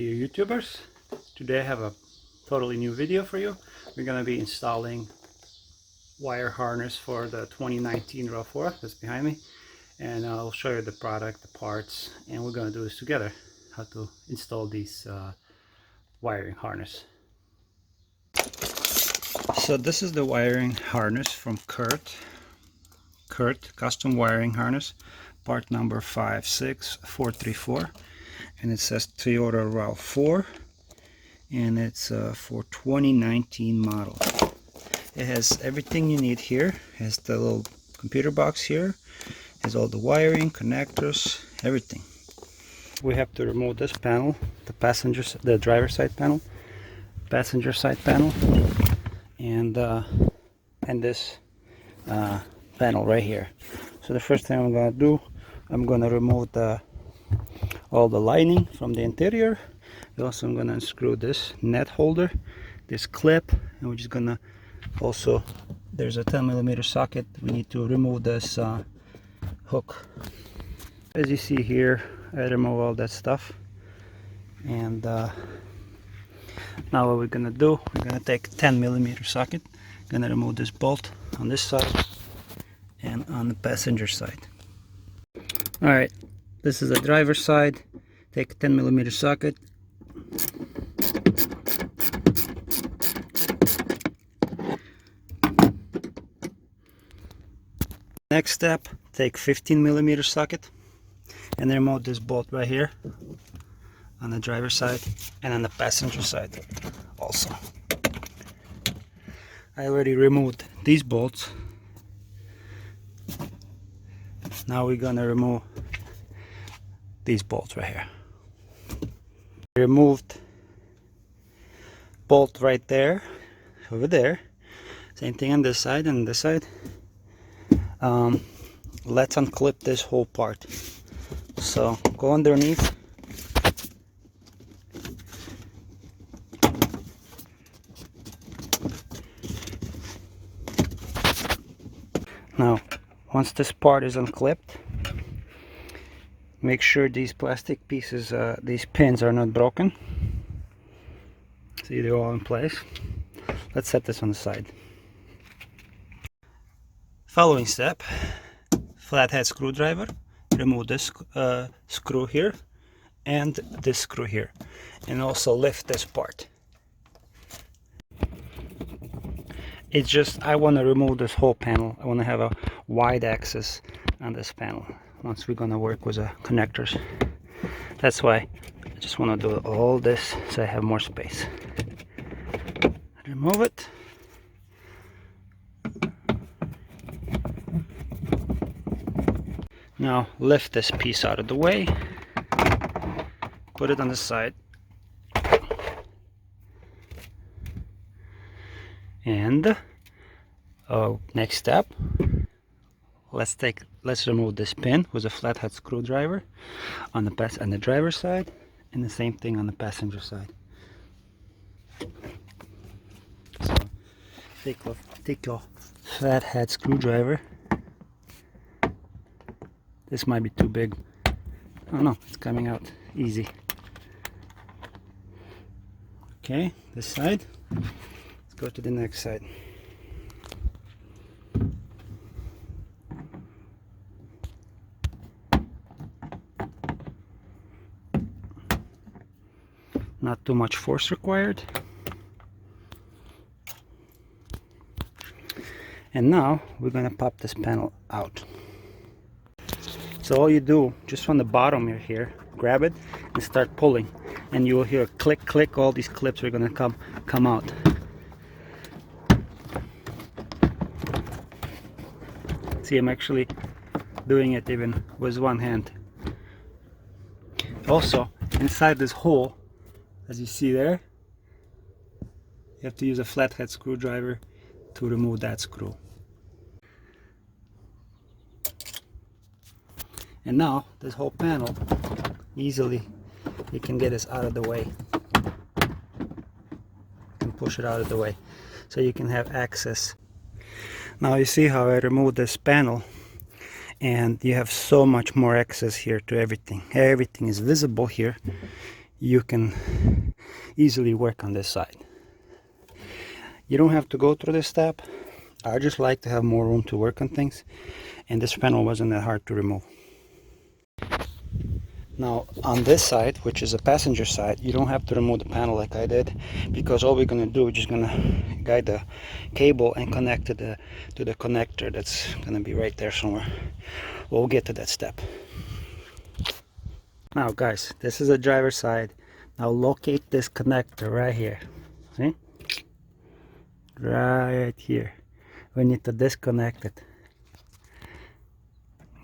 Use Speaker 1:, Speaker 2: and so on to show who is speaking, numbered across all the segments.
Speaker 1: dear YouTubers. Today I have a totally new video for you. We're going to be installing wire harness for the 2019 Rav4 that's behind me, and I'll show you the product, the parts, and we're going to do this together, how to install these wiring harness. So this is the wiring harness from Curt Custom Wiring Harness, part number 56434, and it says Toyota Rav4, and it's for 2019 model. It has everything you need here. It has the little computer box here, it has all the wiring, connectors, everything. We have to remove this panel, the driver side panel, passenger side panel, and this panel right here. So the first thing I'm going to do, I'm going to remove all the lining from the interior. Also, I'm going to unscrew this net holder, this clip, and we're just going to also, there's a 10mm socket. We need to remove this hook. As you see here, I remove all that stuff, and now what we're going to do, we're going to take 10mm socket, going to remove this bolt on this side and on the passenger side. Alright, this is the driver's side. Take a 10mm socket. Next step, take 15mm socket and remove this bolt right here on the driver's side and on the passenger side also. I already removed these bolts. Now we're gonna remove these bolts right here. Removed bolt right there, over there. Same thing on this side and this side. Let's unclip this whole part. So go underneath. Now, once this part is unclipped, make sure these plastic pieces, these pins are not broken. See, they're all in place. Let's set this on the side. Following step, flathead screwdriver. Remove this screw here and this screw here, and also lift this part. It's just, I want to remove this whole panel. I want to have a wide access on this panel once we're going to work with the connectors. That's why I just want to do all this so I have more space. Remove it. Now lift this piece out of the way, put it on the side, and next step, let's remove this pin with a flathead screwdriver on the driver's side, and the same thing on the passenger side. So take your flathead screwdriver. This might be too big. Oh no, it's coming out easy. Okay, this side. Let's go to the next side. Not too much force required. And now we're going to pop this panel out. So all you do, just from the bottom here, grab it and start pulling, and you will hear a click click. All these clips are going to come out. See, I'm actually doing it even with one hand. Also, inside this hole, as you see there, you have to use a flathead screwdriver to remove that screw. And now this whole panel, easily you can get this out of the way. You can push it out of the way so you can have access. Now you see how I removed this panel, and you have so much more access here to everything. Everything is visible here. you can easily work on this side. You don't have to go through this step. I just like to have more room to work on things, and this panel wasn't that hard to remove. Now on this side, which is the passenger side, you don't have to remove the panel like I did, because all we're going to do, we're just going to guide the cable and connect to the connector that's going to be right there somewhere. We'll get to that step. Now guys, this is the driver's side. Now locate this connector right here. See? Right here. We need to disconnect it.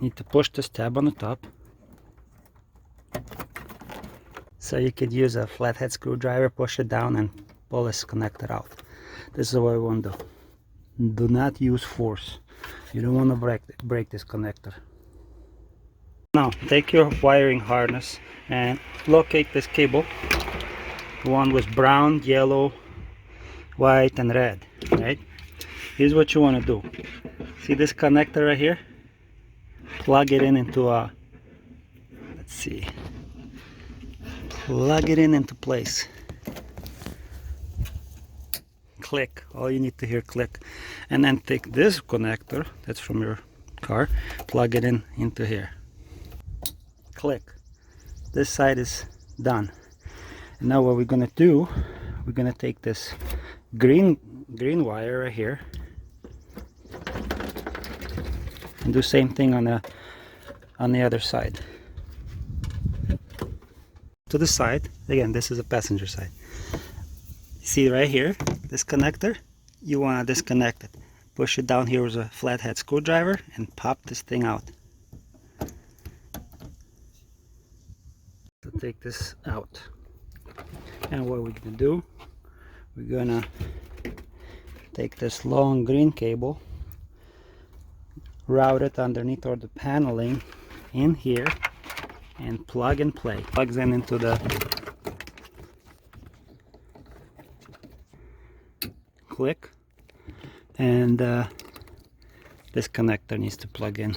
Speaker 1: Need to push this tab on the top. So you could use a flathead screwdriver, push it down and pull this connector out. This is what we want to do. Do not use force. You don't want to break this connector. Now take your wiring harness and locate this cable. The one with brown, yellow, white and red, right? Here's what you want to do. See this connector right here? Plug it in into a, let's see, plug it in into place. Click. All you need to hear click. And then take this connector that's from your car, plug it in into here. Click. This side is done. And now what we're gonna do, we're gonna take this green wire right here and do same thing on the other side. To the side, again, this is a passenger side. See right here, this connector, you want to disconnect it. Push it down here with a flathead screwdriver and pop this thing out. So take this out. And what we're gonna do, we're gonna take this long green cable, route it underneath all the paneling in here, and plug and play. Plugs in into the click, and this connector needs to plug in.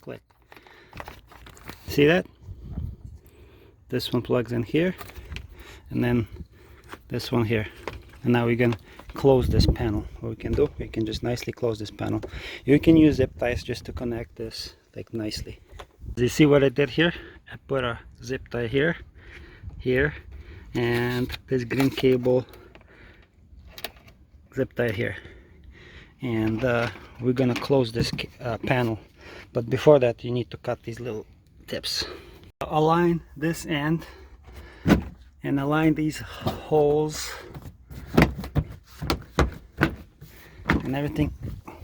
Speaker 1: Click. See that? This one plugs in here, and then this one here. And now we're gonna close this panel. What we can do, we can just nicely close this panel. You can use zip ties just to connect this like nicely. Do you see what I did here? I put a zip tie here, here, and this green cable zip tie here. And we're gonna close this panel. But before that, you need to cut these little tips. Align this end and align these holes, and everything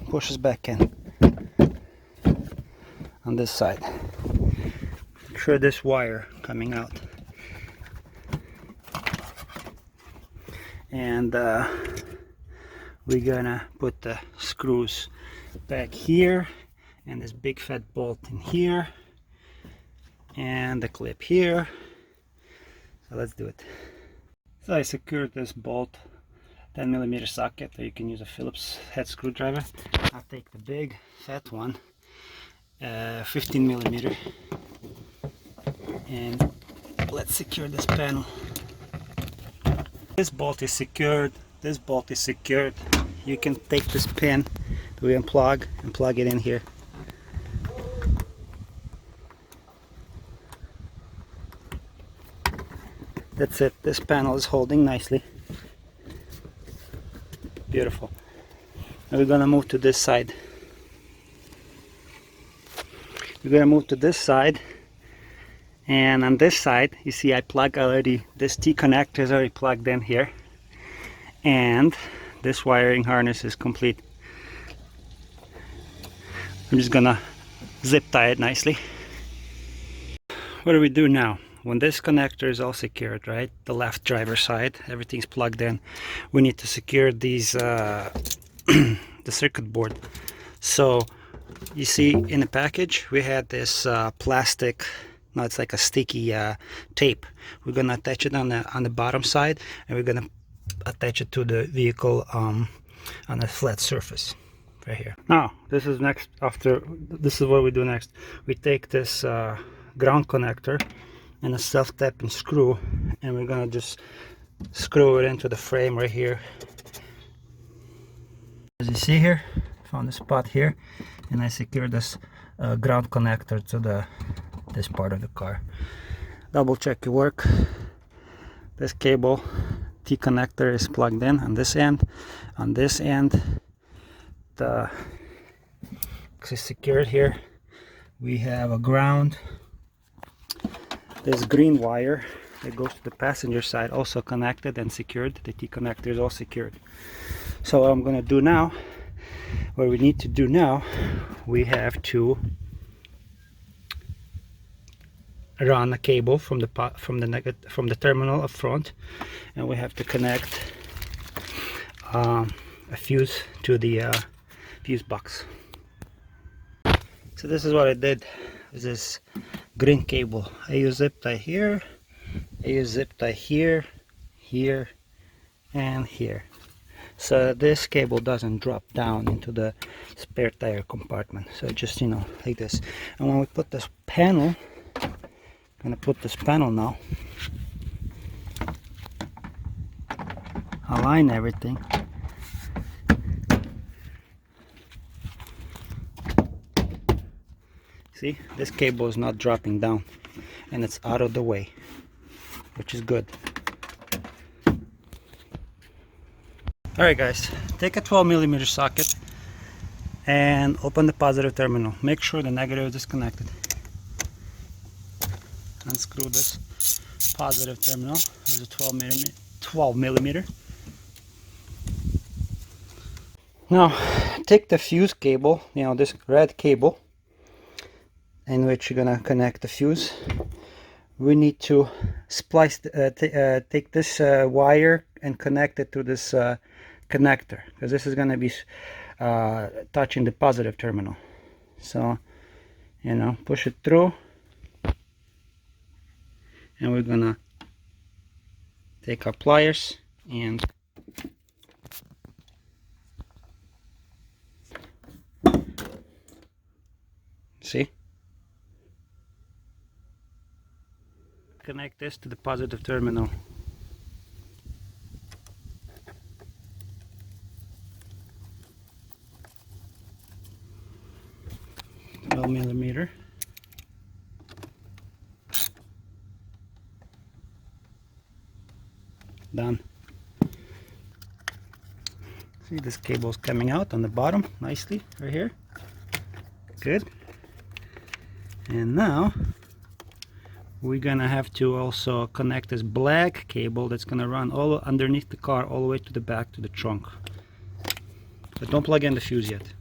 Speaker 1: pushes back in on this side. Make sure this wire coming out, and we're gonna put the screws back here, and this big fat bolt in here, and the clip here. So let's do it. So I secured this bolt 10mm socket, or you can use a Phillips head screwdriver. I'll take the big fat one, 15mm, and let's secure this panel. This bolt is secured, this bolt is secured. You can take this pin that we unplug and plug it in here. That's it. This panel is holding nicely. Beautiful. Now we're gonna move to this side. We're gonna move to this side, and on this side, you see I plug already, this T connector is already plugged in here, and this wiring harness is complete. I'm just gonna zip tie it nicely. What do we do now? When this connector is all secured, right, the left driver side, everything's plugged in, we need to secure these the circuit board. So you see in the package we had this plastic, no, it's like a sticky tape. We're gonna attach it on the bottom side, and we're gonna attach it to the vehicle on a flat surface right here. Now this is next. This is what we do next. We take this ground connector and a self-tapping screw, and we're gonna just screw it into the frame right here. As you see here, found a spot here, and I secured this ground connector to this part of the car. Double check your work. This cable T connector is plugged in on this end. On this end, the is secured here. We have a ground. This green wire that goes to the passenger side also connected and secured. The T connector is all secured. So what I'm going to do now, what we need to do now, we have to run a cable from the terminal up front, and we have to connect a fuse to the fuse box. So this is what I did with this green cable. I use zip tie here, I use zip tie here, here, and here, so this cable doesn't drop down into the spare tire compartment. So just, you know, like this. And when we put this panel, I'm gonna put this panel now, align everything. See, this cable is not dropping down and it's out of the way, which is good. Alright guys, take a 12mm socket and open the positive terminal. Make sure the negative is disconnected. Unscrew this positive terminal with a 12mm. Now take the fuse cable, you know, this red cable in which you're gonna connect the fuse. We need to splice, take this wire and connect it to this connector, because this is gonna be touching the positive terminal. So, you know, push it through, and we're gonna take our pliers and see, connect this to the positive terminal. Millimeter. Done. See, this cable is coming out on the bottom nicely right here. Good. And now we're gonna have to also connect this black cable that's gonna run all underneath the car all the way to the back to the trunk. But don't plug in the fuse yet.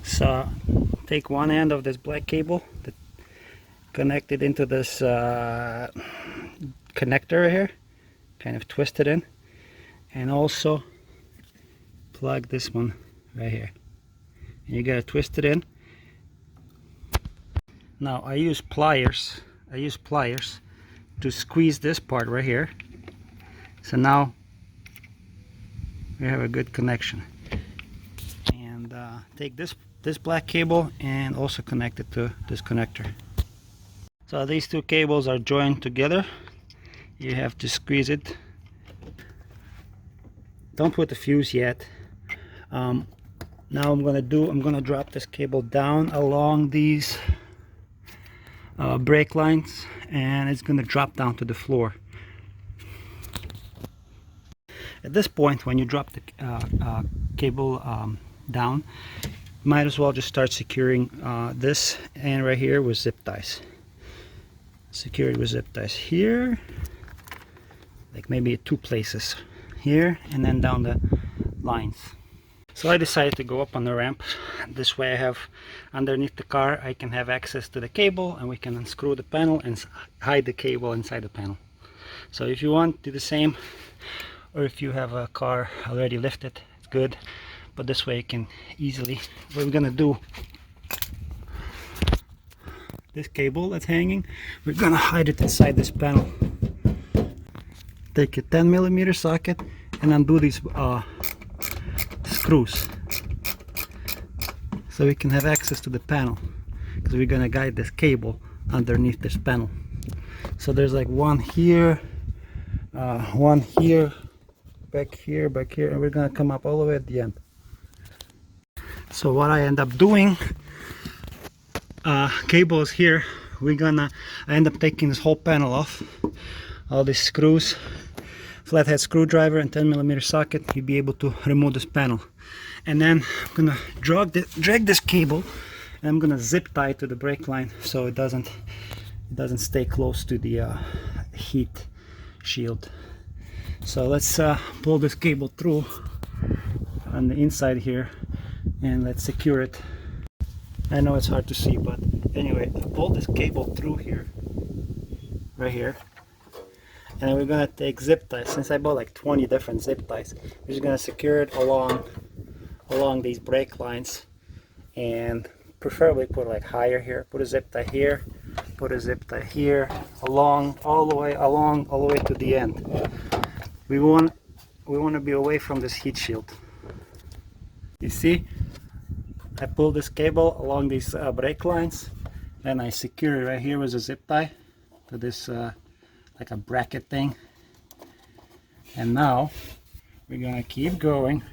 Speaker 1: So take one end of this black cable that connected into this connector right here, kind of twist it in, and also plug this one right here, and you gotta twist it in. Now I use pliers to squeeze this part right here, so now we have a good connection. And take this black cable and also connect it to this connector. So these two cables are joined together. You have to squeeze it. Don't put the fuse yet. Now I'm gonna drop this cable down along these brake lines, and it's gonna drop down to the floor. At this point, when you drop the cable down, might as well just start securing this end right here with zip ties. Secure it with zip ties here, like maybe 2 places here, and then down the lines. So I decided to go up on the ramp. This way I have underneath the car, I can have access to the cable, and we can unscrew the panel and hide the cable inside the panel. So if you want, do the same, or if you have a car already lifted, it's good. But this way you can easily, what we're gonna do, this cable that's hanging, we're gonna hide it inside this panel. Take a 10mm socket and undo these screws, so we can have access to the panel, because we're gonna guide this cable underneath this panel. So there's like one here, back here, and we're gonna come up all the way at the end. So what I end up doing, cables here, I end up taking this whole panel off, all these screws, flathead screwdriver and 10mm socket. You'll be able to remove this panel, and then I'm gonna drag this cable, and I'm gonna zip tie to the brake line so it doesn't stay close to the heat shield. So let's pull this cable through on the inside here, and let's secure it. I know it's hard to see, but anyway, I pull this cable through here, right here, and then we're gonna take zip ties. Since I bought like 20 different zip ties, we're just gonna secure it along these brake lines, and preferably put like higher here. Put a zip tie here, put a zip tie here, all the way to the end. We want to be away from this heat shield. You see, I pull this cable along these brake lines, and I secure it right here with a zip tie to this like a bracket thing. And now we're gonna keep going,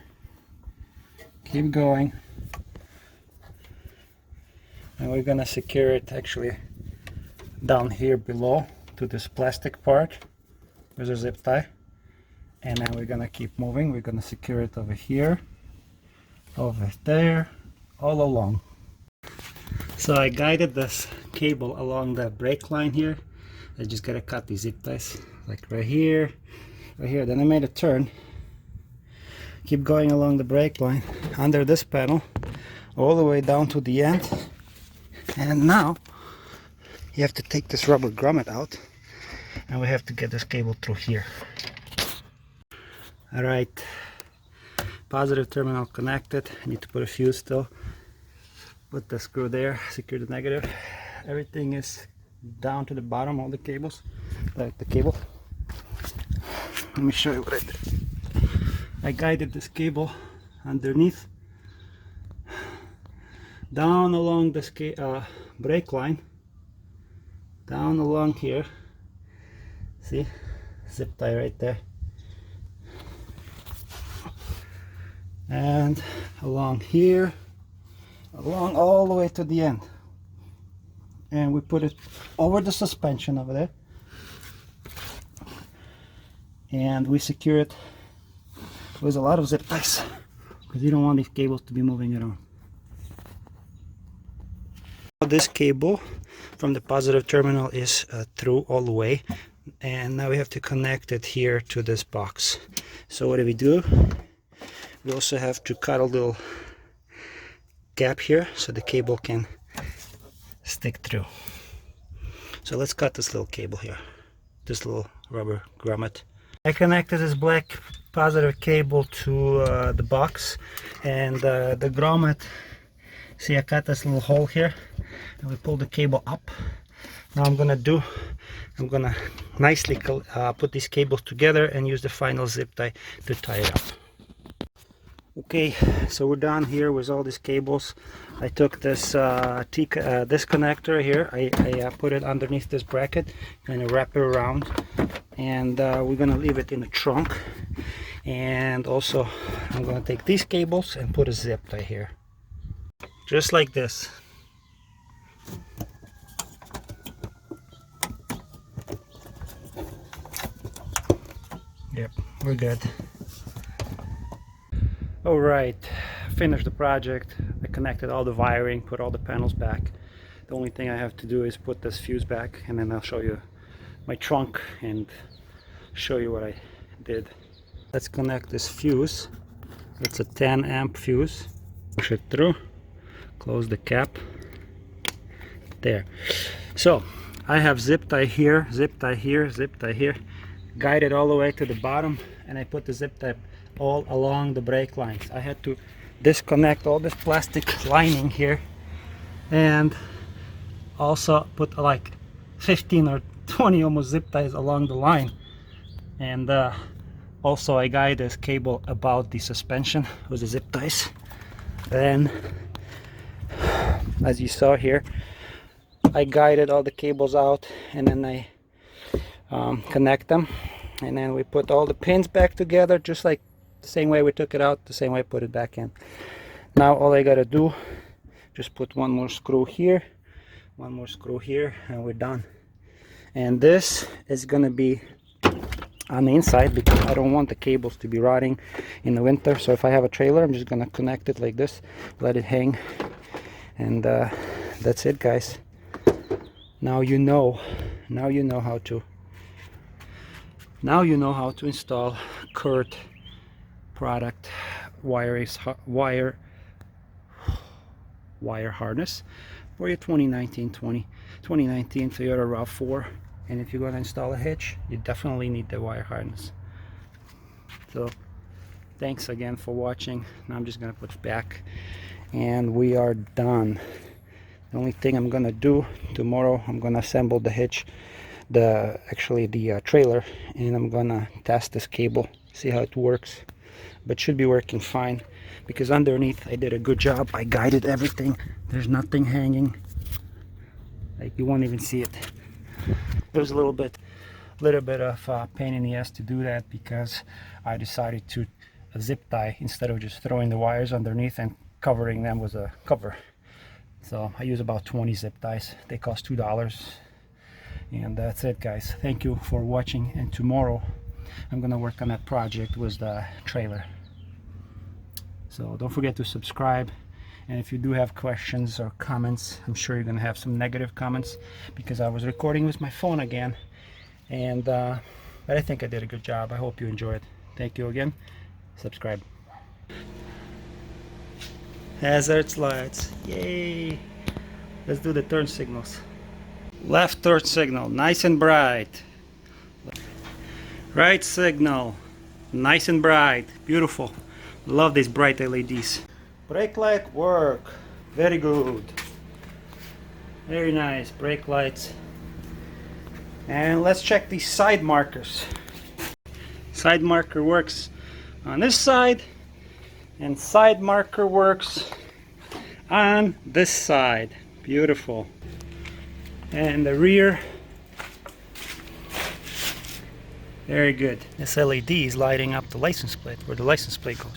Speaker 1: and we're gonna secure it actually down here below to this plastic part with a zip tie. And then we're gonna keep moving. We're gonna secure it over here, over there, all along. So I guided this cable along the brake line here. I just gotta cut these zip ties like right here. Then I made a turn, keep going along the brake line under this panel all the way down to the end. And now you have to take this rubber grommet out, and we have to get this cable through here. All right, positive terminal connected. I need to put a fuse still. Put the screw there, secure the negative. Everything is down to the bottom, all the cables, like the cable. Let me show you what I did. I guided this cable underneath, down along this brake line, down along here. See, zip tie right there. And along here, along all the way to the end, and we put it over the suspension over there, and we secure it with a lot of zip ties, because you don't want these cables to be moving around. This cable from the positive terminal is through all the way, and now we have to connect it here to this box. So what do? We also have to cut a little gap here so the cable can stick through. So let's cut this little cable here, this little rubber grommet. I connected this black positive cable to the box, and the grommet, see, I cut this little hole here, and we pull the cable up. Now I'm gonna nicely put these cables together and use the final zip tie to tie it up. Okay, so we're done here with all these cables. I took this this connector here, I put it underneath this bracket, kind of wrap it around, and we're gonna leave it in the trunk. And also I'm gonna take these cables and put a zip tie here, just like this. Yep, we're good. All right, finished the project. I connected all the wiring, put all the panels back. The only thing I have to do is put this fuse back, and then I'll show you my trunk and show you what I did. Let's connect this fuse. It's a 10 amp fuse. Push it through, close the cap. There. So I have zip tie here, zip tie here, zip tie here, guided all the way to the bottom, and I put the zip tie all along the brake lines. I had to disconnect all this plastic lining here, and also put like 15 or 20 almost zip ties along the line, and Also, I got this cable about the suspension with the zip ties. Then, as you saw here, I guided all the cables out, and then I connect them, and then we put all the pins back together, just like the same way we took it out, the same way I put it back in. Now all I gotta do, just put one more screw here, one more screw here, and we're done. And this is gonna be on the inside because I don't want the cables to be rotting in the winter. So if I have a trailer, I'm just gonna connect it like this, let it hang, and that's it, guys. Now you know how to install Curt product wire harness for your 2019 Toyota Rav4. And if you're going to install a hitch, you definitely need the wire harness. So thanks again for watching. Now I'm just going to put it back and we are done. The only thing I'm going to do tomorrow, I'm going to assemble the hitch, the trailer, and I'm going to test this cable, see how it works. But should be working fine because underneath I did a good job. I guided everything. There's nothing hanging. Like, you won't even see it. It was a little bit of pain in the ass to do that because I decided to zip tie instead of just throwing the wires underneath and covering them with a cover. So I use about 20 zip ties. They cost $2. And that's it, guys. Thank you for watching, and tomorrow I'm gonna work on that project with the trailer. So don't forget to subscribe, and if you do have questions or comments, I'm sure you're gonna have some negative comments because I was recording with my phone again, and but I think I did a good job. I hope you enjoyed. Thank you again. Subscribe. Hazard lights, yay! Let's do the turn signals. Left turn signal, nice and bright. Right signal, nice and bright, beautiful. Love these bright LEDs. Brake light work, very good. Very nice, brake lights. And let's check these side markers. Side marker works on this side, and side marker works on this side. Beautiful. And the rear, very good. This LED is lighting up the license plate, where the license plate goes.